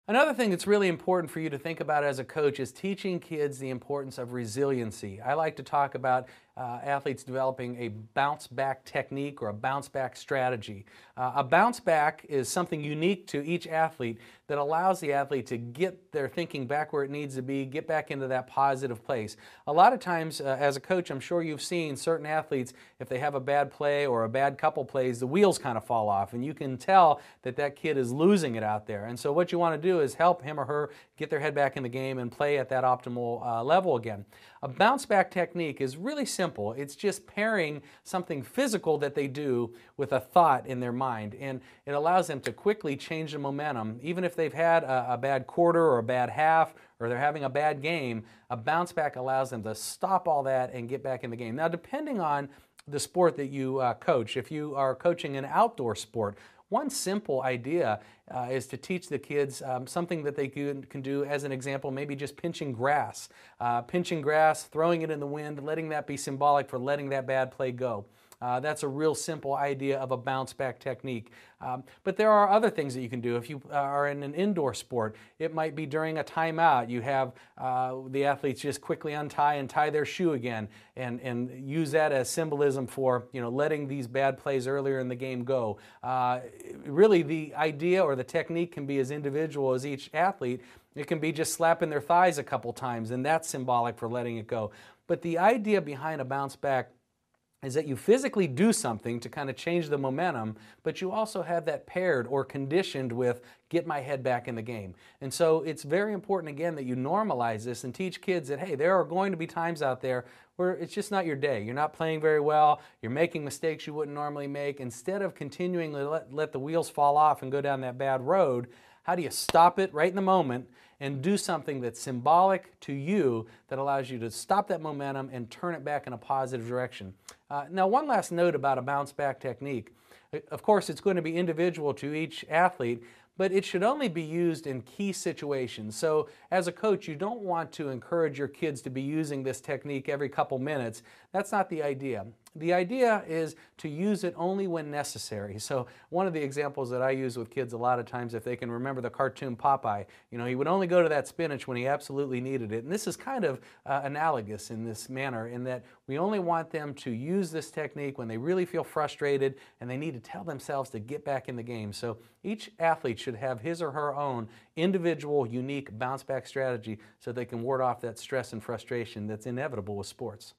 Another thing that's really important for you to think about as a coach is teaching kids the importance of resiliency. I like to talk about athletes developing a bounce back technique or a bounce back strategy. A bounce back is something unique to each athlete that allows the athlete to get their thinking back where it needs to be, get back into that positive place. A lot of times as a coach, I'm sure you've seen certain athletes, if they have a bad play or a bad couple plays, the wheels kind of fall off, and you can tell that that kid is losing it out there. And so what you want to do is help him or her get their head back in the game and play at that optimal level again. A bounce back technique is really simple. It's just pairing something physical that they do with a thought in their mind, and it allows them to quickly change the momentum. Even if they've had a bad quarter or a bad half, or they're having a bad game, a bounce back allows them to stop all that and get back in the game. Now, depending on the sport that you coach, if you are coaching an outdoor sport, one simple idea is to teach the kids something that they can do, as an example, maybe just pinching grass. Pinching grass, throwing it in the wind, letting that be symbolic for letting that bad play go. That's a real simple idea of a bounce back technique. But there are other things that you can do. If you are in an indoor sport, it might be during a timeout. You have the athletes just quickly untie and tie their shoe again, and use that as symbolism for, letting these bad plays earlier in the game go. Really, the idea or the technique can be as individual as each athlete. It can be just slapping their thighs a couple times, and that's symbolic for letting it go. But the idea behind a bounce back is that you physically do something to kind of change the momentum, but you also have that paired or conditioned with get my head back in the game. And so it's very important, again, that you normalize this and teach kids that, hey, there are going to be times out there where it's just not your day. You're not playing very well. You're making mistakes you wouldn't normally make. Instead of continuing to let the wheels fall off and go down that bad road, how do you stop it right in the moment and do something that's symbolic to you that allows you to stop that momentum and turn it back in a positive direction? Now, one last note about a bounce back technique. Of course, it's going to be individual to each athlete, but it should only be used in key situations. So as a coach, you don't want to encourage your kids to be using this technique every couple minutes. That's not the idea. The idea is to use it only when necessary. So one of the examples that I use with kids a lot of times, if they can remember the cartoon Popeye, he would only go to that spinach when he absolutely needed it. And this is kind of analogous in this manner, in that we only want them to use this technique when they really feel frustrated and they need to tell themselves to get back in the game. So each athlete should have his or her own individual, unique bounce back strategy so they can ward off that stress and frustration that's inevitable with sports.